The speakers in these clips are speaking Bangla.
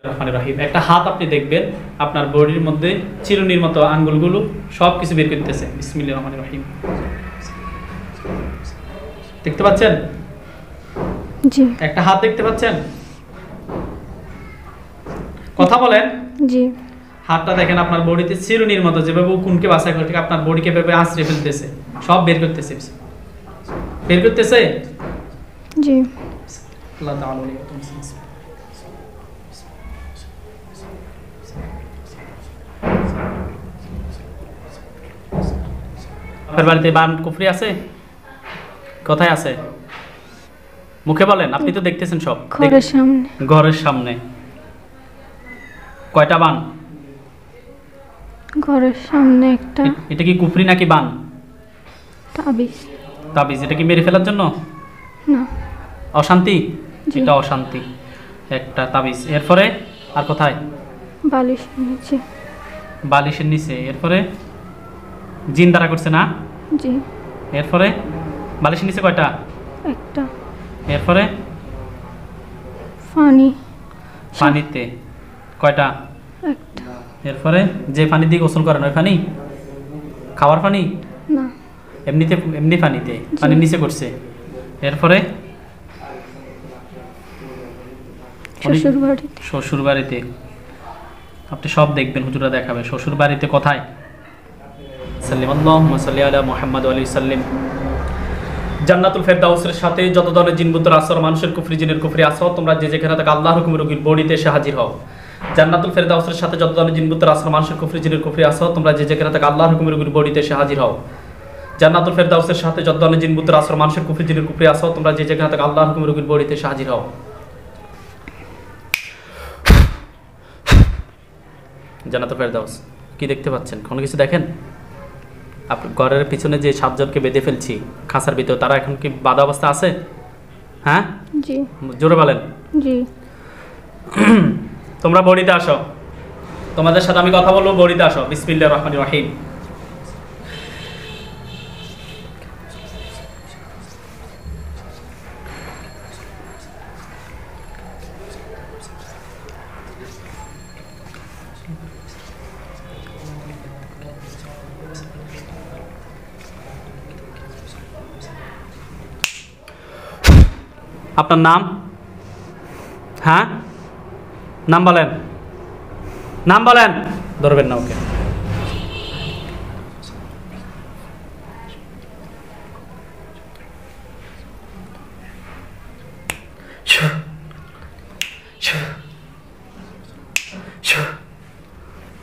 রহমানির রহিম। একটা হাত আপনি দেখবেন আপনার বডির মধ্যে চিরুনির মতো আঙ্গুলগুলো সব কিছু বের করতেছে। বিসমিল্লাহির রহমানির রহিম। দেখতে পাচ্ছেন? জি। একটা হাত দেখতে পাচ্ছেন? কথা বলেন। জি। হাতটা দেখেন আপনার বডিতে চিরুনির মতো যেভাবে উকুনকে বাছাই করে ঠিক আপনার বডিকে ভেবে আঁচড়ে ফেলতেছে, সব বের করতেছে। বের করতেছে? জি। আল্লাহ তাআলা বলে আপনার বাড়িতে বান কুফরি আছে? কোথায় আছে? মুখে বলেন, আপনি তো দেখতেছেন সব। ঘরের সামনে। ঘরের সামনে। কয়টা বান? ঘরের সামনে একটা। এটা কি কুফরি নাকি বান? তাবিজ। তাবিজ। এটা কি মেরে ফেলার জন্য? না। অশান্তি? জি। এটা অশান্তি। একটা তাবিজ। এরপরে আর কোথায়? বালিশের নিচে। বালিশের নিচে। এরপরে জিন দ্বারা করছে না? জি। এরপরে বালিশের নিচে কয়টা? একটা। এরপরে পানি। পানিতে কয়টা? একটা। এরপরে যে পানি দিয়ে গোসল করেন ওই পানি? খাওয়ার পানি? না। এমনিতে এমনি পানিতে পানির নিচে করছে। এরপরে শ্বশুর বাড়িতে। শ্বশুর বাড়িতে। আপনি সব দেখবেন, হুজুরা দেখাবে। শ্বশুর বাড়িতে কোথায়? সাল্লাল্লাহু সাল্লি আলা মুহাম্মদ ওয়া আলিহি সাল্লিম। জান্নাতুল ফেরদাউসের সাথে যত ধরনের জিনবুতের আসর, মানুষের কুফরি জিনের কুফরি আসর, তোমরা যে যেখানে থাকো আল্লাহর হুকুমে রোগীর বডিতে এসে হাজির হও। জান্নাতুল ফেরদাউসের সাথে যত ধরনের জিনবুতের আসর, মানুষের কুফরি জিনের কুফরি আসর, তোমরা যে যেখানে থাকো আল্লাহর হুকুমে রোগীর বডিতে এসে হাজির হও। জান্নাতুল ফেরদাউসের সাথে যত ধরনের জিনবুতের আসর, মানুষের কুফরি জিনের কুফরি আসর, তোমরা যে যেখানে থাকো আল্লাহর হুকুমে রোগীর বডিতে এসে হাজির হও। জান্নাতুল ফেরদাউস কি দেখতে পাচ্ছেন? কোনো কিছু দেখেন? আপনার ঘরের পিছনে যে 7 জনকে বেঁধে ফেলছি খাঁচার ভিতর, তারা এখন কি বাধা অবস্থা আছে? হ্যাঁ, জি। জোরে বলেন। জি। তোমরা বডিতে আসো, তোমাদের সাথে আমি কথা বলবো। বডিতে আসো। বিসমিল্লাহির রহমানির রহিম। আপনার নাম? হ্যাঁ, নাম বলেন। নাম বলেন। ধরবেন না ওকে।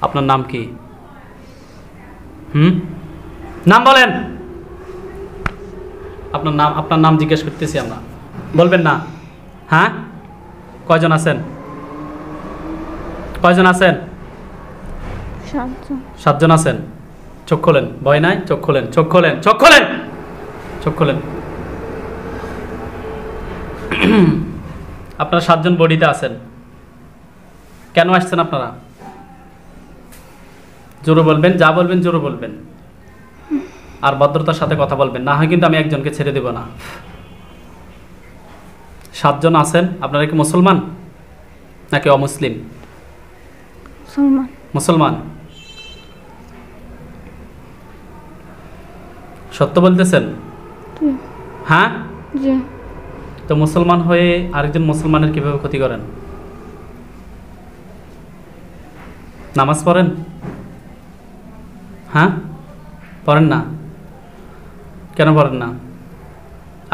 আপনার নাম কি? নাম বলেন। আপনার নাম জিজ্ঞেস করতেছি আমরা। বলবেন না? হ্যাঁ, কয়জন আছেন? কয়জন আছেন? 7 জন আছেন। চোখ খোলেন, ভয় নাই। চোখ খোলেন, চোখ খোলেন, চোখ খোলেন, চোখ খোলেন। আপনারা 7 জন বডিতে আছেন। কেন আসছেন আপনারা? জোরে বলবেন, যা বলবেন জোরে বলবেন, আর ভদ্রতার সাথে কথা বলবেন, না হয় কিন্তু আমি একজনকে ছেড়ে দেব না। 7 জন আছেন। আপনারা কি মুসলমান নাকি অমুসলিম? মুসলমান। মুসলমান। সত্য বলতেছেন? হ্যাঁ, জি। তো মুসলমান হয়ে আরেকজন মুসলমানের কিভাবে ক্ষতি করেন? নামাজ পড়েন? হ্যাঁ, পড়েন না। কেন পড়েন না?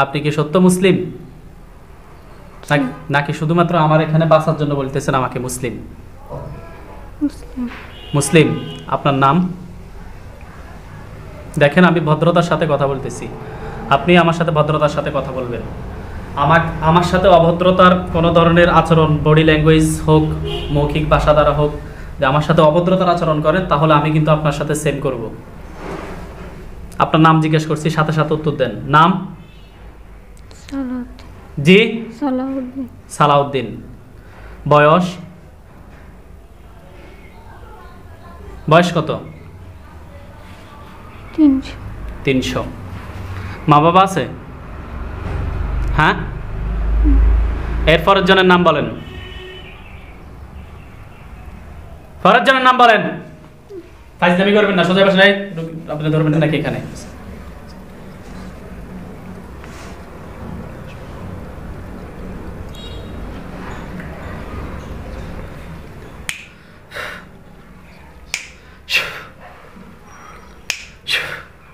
আপনি কি সত্য মুসলিম নাকি শুধুমাত্র আমার এখানে বাঁচার জন্য বলতেছেন আমাকে মুসলিম? মুসলিম। আপনার নাম? দেখেন, আমি ভদ্রতার সাথে কথা বলতেছি, আপনি আমার সাথে ভদ্রতার সাথে কথা বলবেন। আমার সাথে অভদ্রতার কোনো ধরনের আচরণ, বডি ল্যাঙ্গুয়েজ হোক, মৌখিক ভাষা দ্বারা হোক, যে আমার সাথে অভদ্রতার আচরণ করেন, তাহলে আমি কিন্তু আপনার সাথে সেম করব। আপনার নাম জিজ্ঞেস করছি, সাথে সাথে উত্তর দেন। নাম? জি। সালাউদ্দিন। বয়স? বয়স কত? 300। মা বাবা আছে? হ্যাঁ। এরপরের জনের নাম বলেন। ফরজ জনের নাম বলেন। ফাইজলামি করবেন না, সোজা বসে নাই, আপনি ধরবেন নাকি এখানে?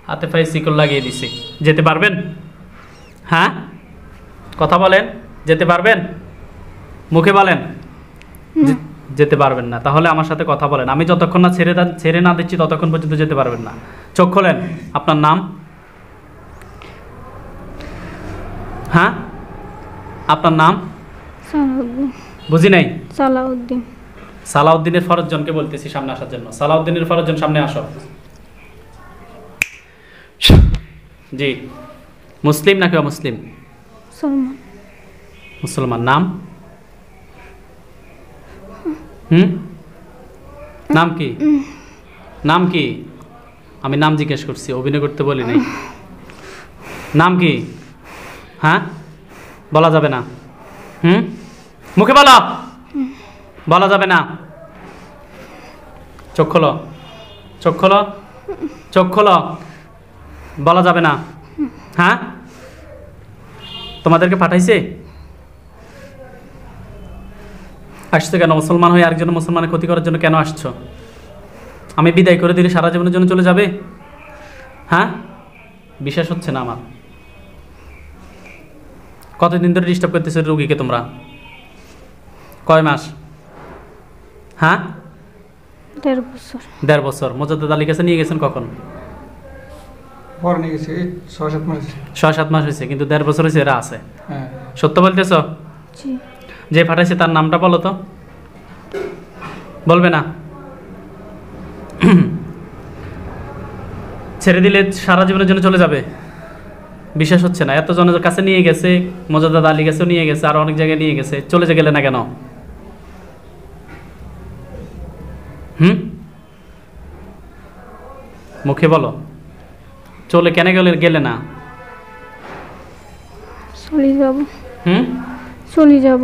হাতে পায়ে শিকল লাগিয়ে দিছি। যেতে পারবেন? হ্যাঁ, কথা বলেন, যেতে পারবেন? মুখে বলেন যেতে পারবেন না। তাহলে আমার সাথে কথা বলেন। আমি যতক্ষণ না ছেড়ে না দিচ্ছি ততক্ষণ পর্যন্ত যেতে পারবেন না। চোখ খোলেন। আপনার নাম? হ্যাঁ, আপনার নাম? সালাউদ্দিন। বুঝি নাই। সালাউদ্দিন। সালাউদ্দিনের ফরজজনকে বলতেছি সামনে আসার জন্য। সালাউদ্দিনের ফরজজন সামনে আসো। জি, মুসলিম নাকি অমুসলিম? মুসলমান। মুসলমান। নাম? নাম কি? নাম কি? আমি নাম জিজ্ঞেস করছি, অভিনয় করতে বলি নাই। নাম কি? হ্যাঁ, বলা যাবে না। মুখে বলো, বলা যাবে না। চোখ খোলো, চোখ খোলো, চোখ খোলো, বলা যাবে না। হ্যাঁ, তোমাদেরকে পাঠাইছে? আসছো কেন? মুসলমান হয়ে আরেকজন মুসলমানের ক্ষতি করার জন্য কেন আসছো? আমি বিদায় করে দিলে সারা জীবনের জন্য চলে যাবে? হ্যাঁ, বিশ্বাস হচ্ছে না আমার। কতদিন ধরে ডিস্টার্ব করতেছে রুগীকে তোমরা? কয় মাস? হ্যাঁ, 1.5 বছর। 1.5 বছর। মোজাদ্দেদ আলীর কাছে নিয়ে গেছেন কখন? পরে নিয়ে গেছি 6-7 মাস। 6-7 মাস হয়েছে, কিন্তু 1.5 বছর হয়েছে এরা আছে। হ্যাঁ। সত্য বলতেছ? জি। যে পাঠাইছে তার নামটা বলো তো। বলবে না? ছেড়ে দিলে সারা জীবনের জন্য চলে যাবে? বিশ্বাস হচ্ছে না। এত জনের কাছে নিয়ে গেছে, মোজাদ্দেদ আলীর কাছেও নিয়ে গেছে, আর অনেক জায়গায় নিয়ে গেছে, চলে গেলে না কেন? মুখে বলো, চলে কেন গেলে না? চলে যাব। হুম, চলে যাব।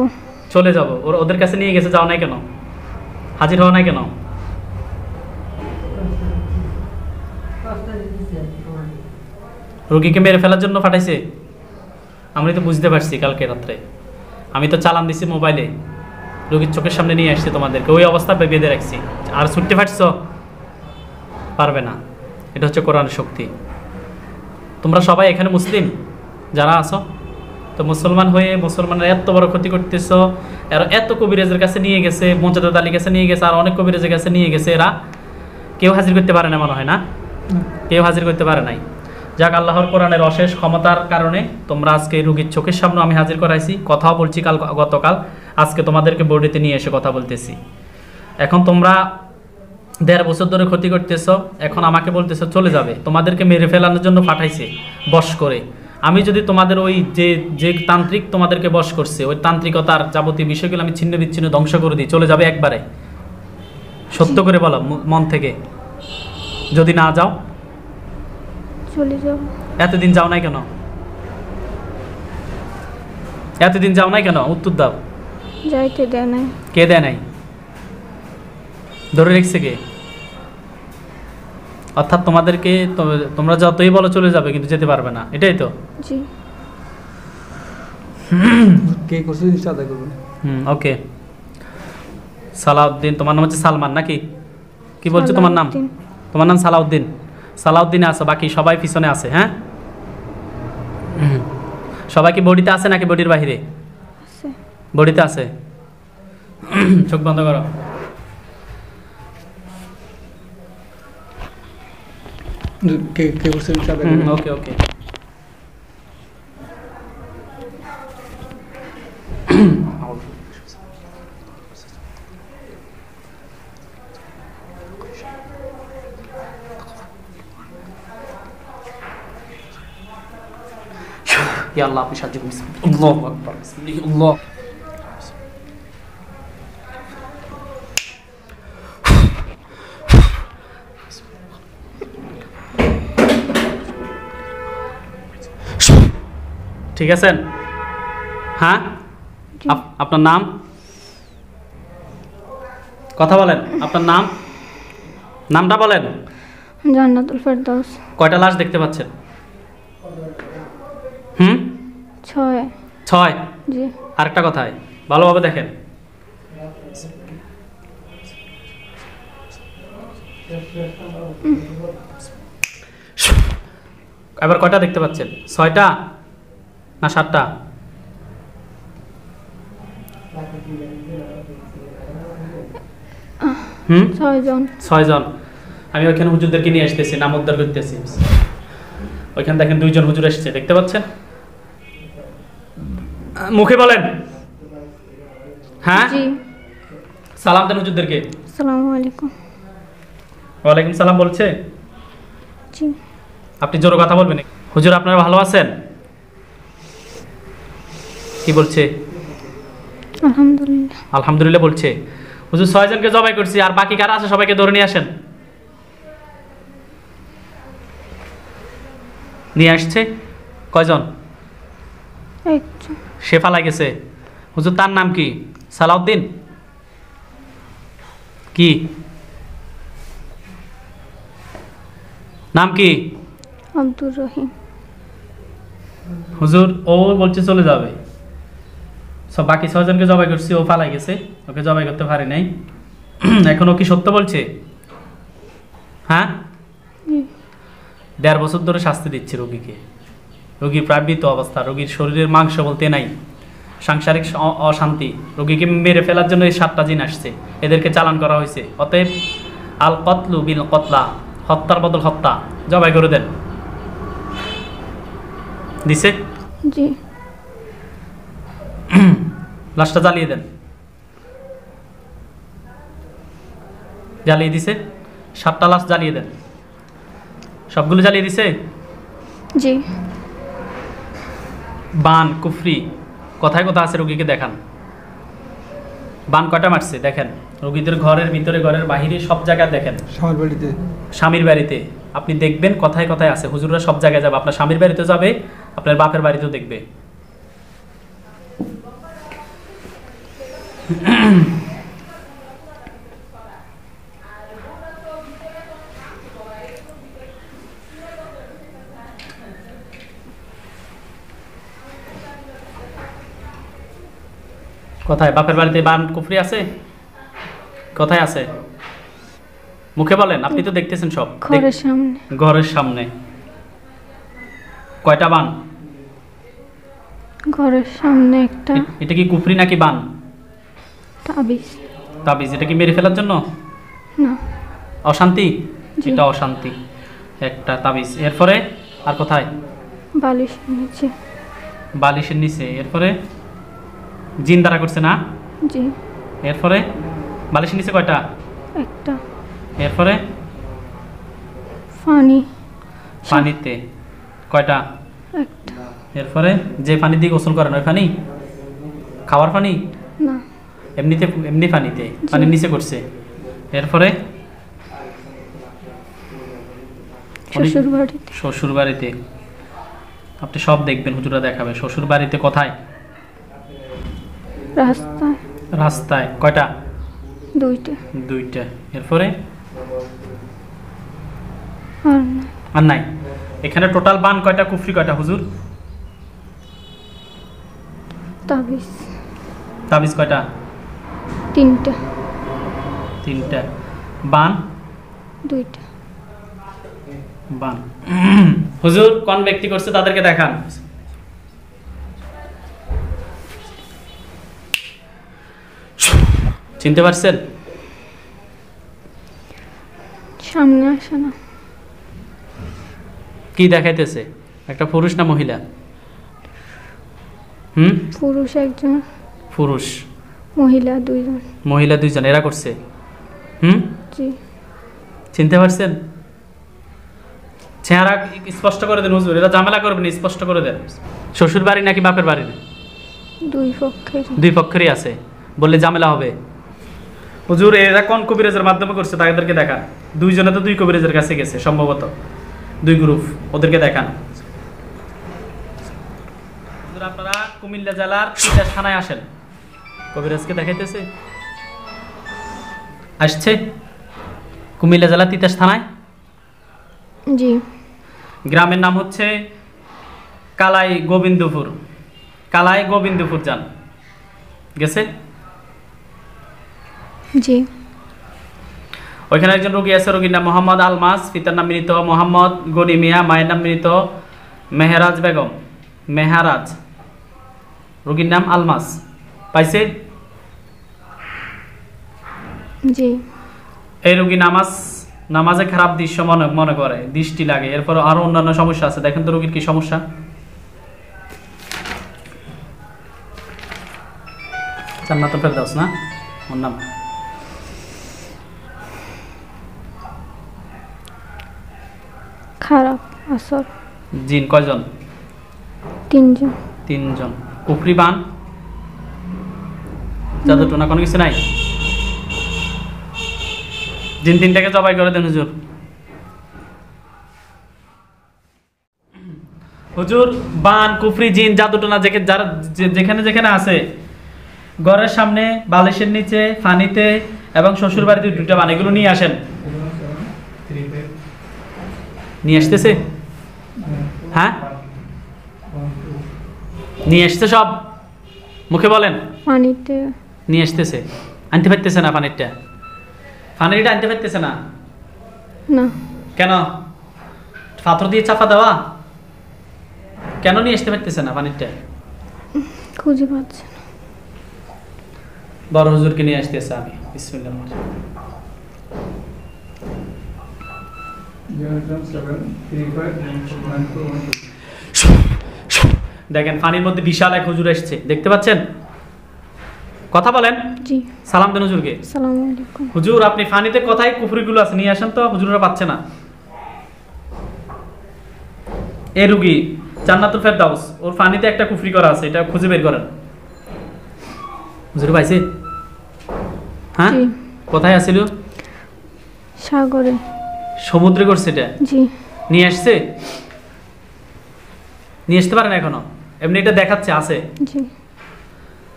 চলে যাব। ওদের কাছে নিয়ে গেছে, যাও নাই কেন? হাজির হওয়া নাই কেন? রোগীকে মেরে ফেলার জন্য পাঠাইছে? আমি তো বুঝতে পারছি কালকে রাত্রে। আমি তো চালান দিছি মোবাইলে, রোগীর চোখের সামনে নিয়ে আসছি তোমাদেরকে, ওই অবস্থা বেঁধে রাখছি। আর ছুটতে পারছ? পারবে না। এটা হচ্ছে কোরআনের শক্তি। তোমরা সবাই এখানে মুসলিম যারা আছো, তো মুসলমান হয়ে মুসলমানের এত বড় ক্ষতি করতেছ। এরা এত কবিরাজের কাছে নিয়ে গেছে, মোজাদ্দেদ আলীর কাছে নিয়ে গেছে, আর অনেক কবিরাজের কাছে নিয়ে গেছে। এরা কেউ হাজির করতে পারে না, মনে হয় না? কেউ হাজির করতে পারে নাই। যাক, আল্লাহর কোরআনের অশেষ ক্ষমতার কারণে তোমরা আজকে রুগীর চোখের সামনে আমি হাজির করাইছি। কথাও বলছি গতকাল, আজকে তোমাদেরকে বোর্ডেতে নিয়ে এসে কথা বলতেছি। এখন তোমরা 1.5 বছর ধরে ক্ষতি করতেছ, এখন আমাকে বলতেছ চলে যাবে। তোমাদেরকে মেরে ফেলানোর জন্য পাঠাইছে বশ করে। আমি যদি তোমাদের ওই যে তান্ত্রিক তোমাদেরকে বশ করছে, ওই তান্ত্রিকতার যাবতীয় বিষয়গুলো আমি ছিন্ন বিচ্ছিন্ন ধ্বংস করে দিই, চলে যাবে একবারে? সত্য করে বলো মন থেকে। যদি না যাও? চলে যাব। এতদিন যাও নাই কেন? এতদিন যাও নাই কেন? উত্তর দাও। যাইতে দেয় নাই। কে দেয় নাই? ধরে রেখেছে কে? অর্থাৎ তোমাদেরকে তোমরা যতই বলো চলে যাবে, কিন্তু যেতে পারবে না, এটাই তো? জি। কে করছে আদায় করবেন। ওকে। সালাউদ্দিন, তোমার নাম হচ্ছে সালমান নাকি? কি বলছো তোমার নাম? তোমার নাম সালাউদ্দিন। সালাউদ্দিনে আছো, বাকি সবাই পিছনে আছে। হ্যাঁ, সবাই কি বডিতে আছে নাকি বডির বাহিরে? আছে। বডিতে আছে। চোখ বন্ধ করো। কে করছে আদায় করবেন। ওকে ওকে। ইয়া আল্লাহ, আপনি সাহায্য করুন। আল্লাহু আকবার। বিসমিল্লাহ। ঠিক আছেন? হ্যাঁ, আপনার নাম? কথা বলেন, আপনার নাম, নামটা বলেন। জান্নাতুল ফেরদাউস। কয়টা লাশ দেখতে পাচ্ছেন? 6। 6। জি। আরেকটা কথায় ভালোভাবে দেখেন। এবার কয়টা দেখতে পাচ্ছেন? 6টা না 7টা? হুম 6 জন। 6 জন। আমি ওইখানে হুজুরদেরকে নিয়ে আসতেছি, নাম উদ্ধার করতেছি। ওইখানে দেখেন 2 জন হুজুর এসেছে, দেখতে পাচ্ছেন? মুখে বলেন। হ্যাঁ, জি। সালাম দেন হুজুরদেরকে। আসসালামু আলাইকুম। ওয়ালাইকুম সালাম বলছে। জি। আপনি জোরে কথা বলবেন। হুজুর আপনারা ভালো আছেন? কি বলছে? আলহামদুলিল্লাহ। আলহামদুলিল্লাহ বলছে। হুজুর 6 জনকে জবাই করছি, আর বাকি কারা আছে সবাইকে ধরে নিয়ে আসেন। নিয়ে আসছে কয়জন? একজন। সে পালাই গেছে। হুজুর তার নাম কি? সালাউদ্দিন? কি নাম কি? আব্দুর রহিম। হুজুর ও বলছে চলে যাবে। সব বাকি 6 জনকে জবাই করছি, ও পালাই গেছে, ওকে জবাই করতে পারি নাই। এখন ও কি সত্য বলছে? হ্যাঁ, জি। 1.5 বছর ধরে শাস্তি দিচ্ছে রোগীকে। রোগী প্রায় মৃত অবস্থা, রোগীর শরীরের মাংস বলতে নাই, সাংসারিক অশান্তি। রোগীকে মেরে ফেলার জন্য এই 7টা জিন আসছে, এদেরকে চালান করা হয়েছে। অতএব আল কতলু বিল কতলা, হত্যার বদল হত্যা, জবাই করে দেন। দিছে? জি। লাশটা জ্বালিয়ে দেন। জ্বালিয়ে দিছে? 7টা লাশ জ্বালিয়ে দেন। সবগুলো জ্বালিয়ে দিছে? জি। বান কুফরি কোথায় কোথায় আছে রোগীকে দেখান। বান কয়টা মারছে দেখেন। রোগীদের ঘরের ভিতরে, ঘরের বাহিরে, সব জায়গায় দেখেন। সবার বাড়িতে। স্বামীর বাড়িতে আপনি দেখবেন কোথায় কোথায় আছে। হুজুররা সব জায়গায় যাবে, আপনার স্বামীর বাড়িতে যাবে, আপনার বাপের বাড়িতেও দেখবে। কোথায় বাপের বাড়িতে বান কুফরি আছে? কোথায় আছে? মুখে বলেন, আপনি তো দেখতেছেন সব। ঘরের সামনে। ঘরের সামনে। কয়টা বান? ঘরের সামনে একটা। এটা কি কুফরি নাকি বান? তাবিজ। তাবিজ। এটা কি মেরে ফেলার জন্য? না। অশান্তি? জি। এটা অশান্তি। একটা তাবিজ। এরপরে আর কোথায়? বালিশ নিচে। বালিশের নিচে। এরপরে জিন দ্বারা করছে না? জি। এরপরে বালিশের নিচে কয়টা? একটা। এরপরে পানি। পানিতে কয়টা? একটা। এরপরে যে পানি দিয়ে গোসল করেন ওই পানি? খাওয়ার পানি? না। এমনিতে, এমনি পানিতে, পানির নিচে করছে। এরপরে শ্বশুর বাড়িতে। শ্বশুর বাড়িতে। আপনি সব দেখবেন, হুজুরা দেখাবে। শ্বশুর বাড়িতে কোথায়? রাস্তায়। রাস্তায়। কয়টা? 2টা। 2টা। এরপরে আর না। আর নাই। এখানে টোটাল বান কয়টা, কুফরি কয়টা হুজুর? তাবিজ। তাবিজ কয়টা? 3টা। 3টা। বান? 2টা। বান। হুজুর কোন ব্যক্তি করছে তাদেরকে দেখান। চিনতে পারছেন? সামনে আসে না। কি দেখাইতেছে? একটা পুরুষ না মহিলা? পুরুষ একজন। পুরুষ। মহিলা 2 জন। মহিলা 2 জন। এরা করছে? জি। চিনতে পারছেন? চেহারা স্পষ্ট করে দেন হুজুর, এরা ঝামেলা করবেন, স্পষ্ট করে দেন। শ্বশুর বাড়ি নাকি বাপের বাড়ি? 2 পক্ষের। 2 পক্ষেরই আছে, বললে ঝামেলা হবে। হুজুর এরা কোন কবিরাজের মাধ্যমে করছে তাদেরকে দেখান। 2 জনে তো 2 কবিরাজের কাছে গেছে সম্ভবত, 2 গ্রুপ, ওদেরকে দেখান। হুজুর আপনারা কুমিল্লা জেলার 3টা থানায় আসেন, কবিরাজকে দেখাইতেছে। আসছে কুমিল্লা জেলা তিতাস থানায়। জি। গ্রামের নাম হচ্ছে কালাই গোবিন্দপুর। কালাই গোবিন্দপুর যান, গেছে? জি। ওইখানে একজন রোগী আছে, রোগীর নাম মোহাম্মদ আলমাস, পিতার নাম মৃত মোহাম্মদ গনি মিয়া, মায়ের নাম মৃত মেহরাজ বেগম। মেহরাজ, রোগীর নাম আলমাস। পাইছে? জি। এই রোগী নামাজে খারাপ দৃশ্য মনে করে, দৃষ্টি লাগে, এরপর আরো অন্যান্য সমস্যা আছে। দেখেন তো রোগীর কি সমস্যা। জান্নাতুল ফেরদাউস না ওর নাম? খারাপ আসর। জিন কয়জন? 3 জন। 3 জন। কুফরি বান জাদু টোনা কোনো কিছু নাই? জিন 3টাকে জবাই করে দেন হুজুর। হুজুর বান কুফরি জিন জাদু টোনা যারা যেখানে যেখানে আছে, ঘরের সামনে, বালিশের নিচে, ফানিতে এবং শ্বশুর বাড়িতে 2টা বান, এগুলো নিয়ে আসেন। নিয়ে আসতেছে? হ্যাঁ নিয়ে আসতে, সব মুখে বলেন। পানিতে নিয়ে আসতেছে, আনতে পারতেছে না পানিরটা? পানিরটা আনতে পারতেছে না না। কেন? পাথর দিয়ে চাপা দেওয়া? কেন নিয়ে আসতে পারতেছে না পানিরটা? খুঁজে পাচ্ছে না। বড় হুজুরকে নিয়ে আসতেছে আমি। বিসমিল্লাহ। দেখেন পানির মধ্যে বিশাল এক হুজুর এসছে, দেখতে পাচ্ছেন? কথা বলেন। জি। সালাম দেন হুজুরকে। আসসালামু আলাইকুম। হুজুর আপনি পানিতে কোথায় কুফরিগুলো আছে নিয়ে আসেন তো, হুজুররা পাচ্ছে না। এই রুগী জান্নাতুল ফেরদাউস, ওর পানিতে একটা কুফরি করা আছে, এটা খুঁজে বের করেন। হুজুর পাইছে? হ্যাঁ জি। কোথায় আছিল? সাগরে। সমুদ্রে করছে এটা? জি। নিয়ে আসছে? নিয়ে আসতে পারেন এখনো? এমনি এটা দেখাচ্ছে আছে। জি।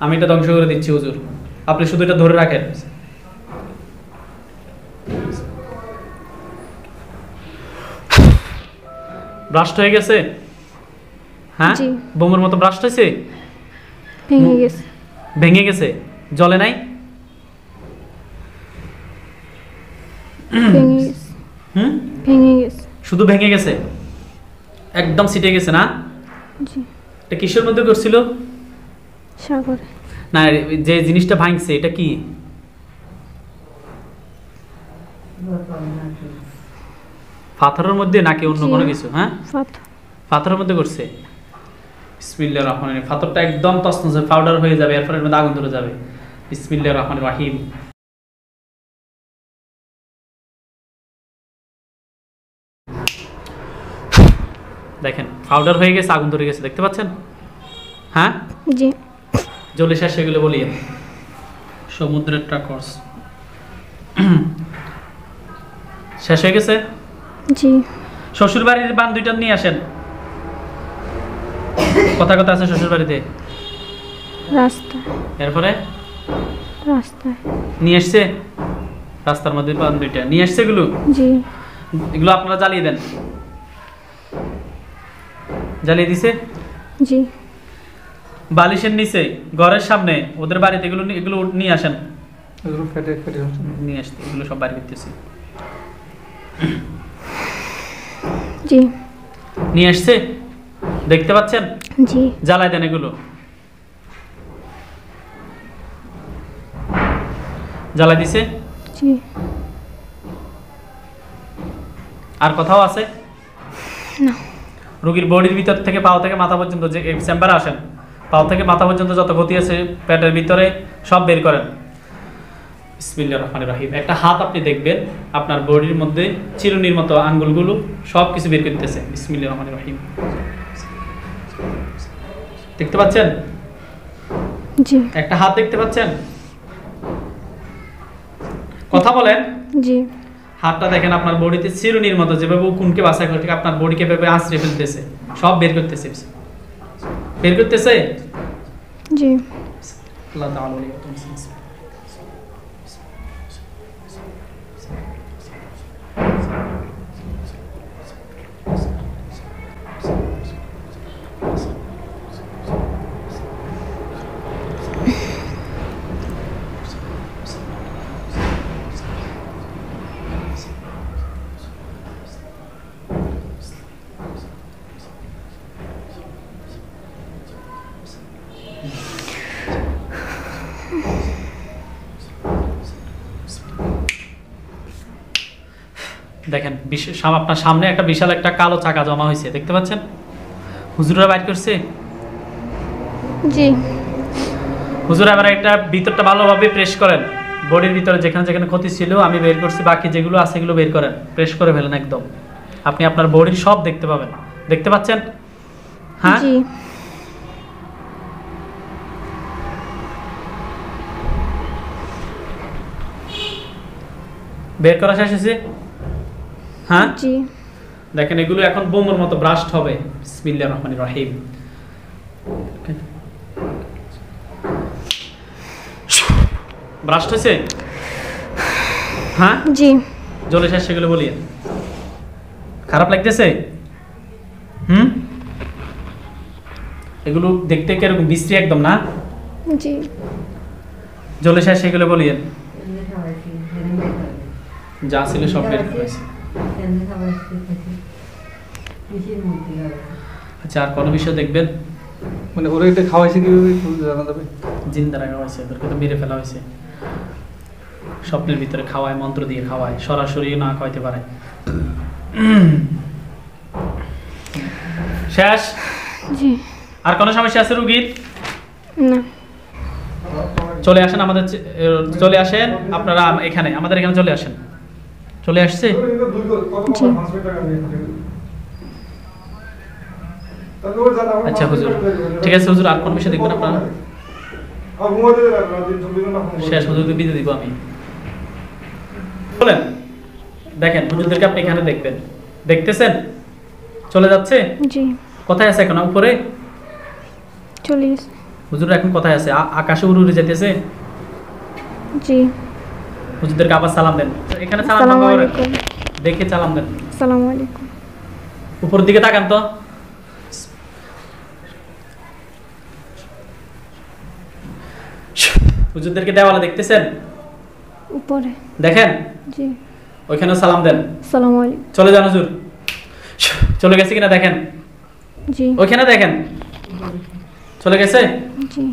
আমি এটা ধ্বংস করে দিচ্ছি হুজুর, আপনি শুধু এটা ধরে রাখেন। ব্রাস্ট হয়ে গেছে? হ্যাঁ জি। বোমের মতো ব্রাস্ট হয়েছে? ভেঙে গেছে। ভেঙে গেছে? জলে নাই? ভেঙে গেছে। ভেঙে গেছে। শুধু ভেঙে গেছে, একদম ছিটে গেছে না? জি। এটা কিসের মধ্যে করছিল? সাগরে। না, যে জিনিসটা ভাঙছে এটা কি? পাথরের মধ্যে নাকি অন্য কোনো কিছু? হ্যাঁ পাথরের মধ্যে করছে। বিসমিল্লাহির রহমানির রহিম। পাথরটা একদম তছনছে পাউডার হয়ে যাবে, এরপর এর মধ্যে আগুন ধরে যাবে। বিসমিল্লাহির রহমানির রহিম। দেখেন পাউডার হয়ে গেছে, আগুন ধরে গেছে, দেখতে পাচ্ছেন? হ্যাঁ জি। জলে শেষ হয়ে গেলে বলি সমুদ্রের ট্রাকর্স শেষ হয়ে গেছে। জি। শ্বশুর বাড়ির বান 2টা নিয়ে আসেন। কথা কথা আছে শ্বশুর বাড়িতে? রাস্তায়। এরপরে রাস্তায় নিয়ে আসছে, রাস্তার মধ্যে বান 2টা নিয়ে আসছে। এগুলো জি। এগুলো আপনারা জ্বালিয়ে দেন। জ্বালিয়ে দিছে? জি। বালিশের নিচে, ঘরের সামনে, ওদের বাড়িতে এগুলো নিয়ে আসেন। নিয়ে আসতে এগুলো সব বাড়ি করতেছি। জি। নিয়ে আসছে, দেখতে পাচ্ছেন? জি। জ্বালায় দেন এগুলো, জ্বালাই দিছে। জি। আর কোথাও আছে? না। রোগীর বডির ভিতর থেকে পাও থেকে মাথা পর্যন্ত, যে চেম্বারে আসেন, পাও থেকে মাথা পর্যন্ত যত ক্ষতি আছে পেটের ভিতরে সব বের করেন। বিসমিল্লাহির রহমানির রহিম। একটা হাত আপনি দেখবেন আপনার বডির মধ্যে চিরুনির মতো আঙ্গুলগুলো সব কিছু বের করতেছে। বিসমিল্লাহির রহমানির রহিম। দেখতে পাচ্ছেন? জি। একটা হাত দেখতে পাচ্ছেন? কথা বলেন। জি। হাতটা দেখেন আপনার বডিতে চিরুনির মতো, যেভাবে কোনকে বাঁচা করে আপনার বডিকে ভেবে আঁচড়ে ফেলতেছে, সব বের করতেছে। বের করতেছে? জি। আল্লাহ তাআলা দেখেন আপনার সামনে একটা বিশাল একটা কালো চাকা জমা হয়েছে, দেখতে পাচ্ছেন? হুজুরা বাইর করছে। জি। হুজুর এবার একটা ভিতরটা ভালোভাবে প্রেস করেন, বডির ভিতরে যেখানে যেখানে ক্ষতি ছিল আমি বের করছি, বাকি যেগুলো আছে এগুলো বের করেন, প্রেস করে ফেলেন একদম। আপনি আপনার বডির সব দেখতে পাবেন, দেখতে পাচ্ছেন? হ্যাঁ, জি। বের করা শেষ হয়েছে? হ্যাঁ, জি। দেখেন এগুলো এখন বোমের মতো ব্রাস্ট হবে। বিসমিল্লাহির রহমানির রহিম। ব্রাস্ট হয়েছে? হ্যাঁ, জি। জ্বলে শেষ, সেগুলো বলি। খারাপ লাগতেছে? এগুলো দেখতে কিরকম বিশ্রী একদম না? জি। জ্বলে শেষ, সেগুলো বলিয়েন। যা ছিল সব বের করেছে। আচ্ছা, আর কোনো বিষয় দেখবেন? মানে ওরা এটা খাওয়াইছে কিভাবে একটু জানা যাবে? জিন্দা রাখা হয়েছে, ওদেরকে তো মেরে ফেলা হয়েছে। স্বপ্নের ভিতরে খাওয়ায়, মন্ত্র দিয়ে খাওয়ায়, সরাসরি না খাওয়াইতে পারে। শেষ? জি। আর কোনো সমস্যা আছে রুগীর? না। চলে আসেন আমাদের, চলে আসেন আপনারা এখানে, আমাদের এখানে চলে আসেন। চলে আসছে? জি। আচ্ছা হুজুর, ঠিক আছে হুজুর, আর কোন বিষয় দেখবেন আপনারা? শেষ, হুজুরকে বিদায় দিব আমি। বলেন, দেখেন হুজুরদেরকে আপনি এখানে দেখবেন, দেখতেছেন? চলে যাচ্ছে? জি। কোথায় আছে এখন? উপরে? চলে গেছে। হুজুর এখন কোথায় আছে? আকাশে উড়ে উড়ে যেতেছে? জি। হুজুরদেরকে আবার সালাম দেন, এখানে সালাম আসসালামু করেন, আলাইকুম। দেখে সালাম দেন। আসসালামু আলাইকুম। উপরের দিকে তাকান তো। হুজুরদেরকে দেওয়ালে দেখতেছেন? উপরে। দেখেন, জি। ওইখানে সালাম দেন। আসসালামু আলাইকুম। চলে যান হুজুর। চলে গেছে কিনা দেখেন, জি। ওইখানে দেখেন, চলে গেছে? জি।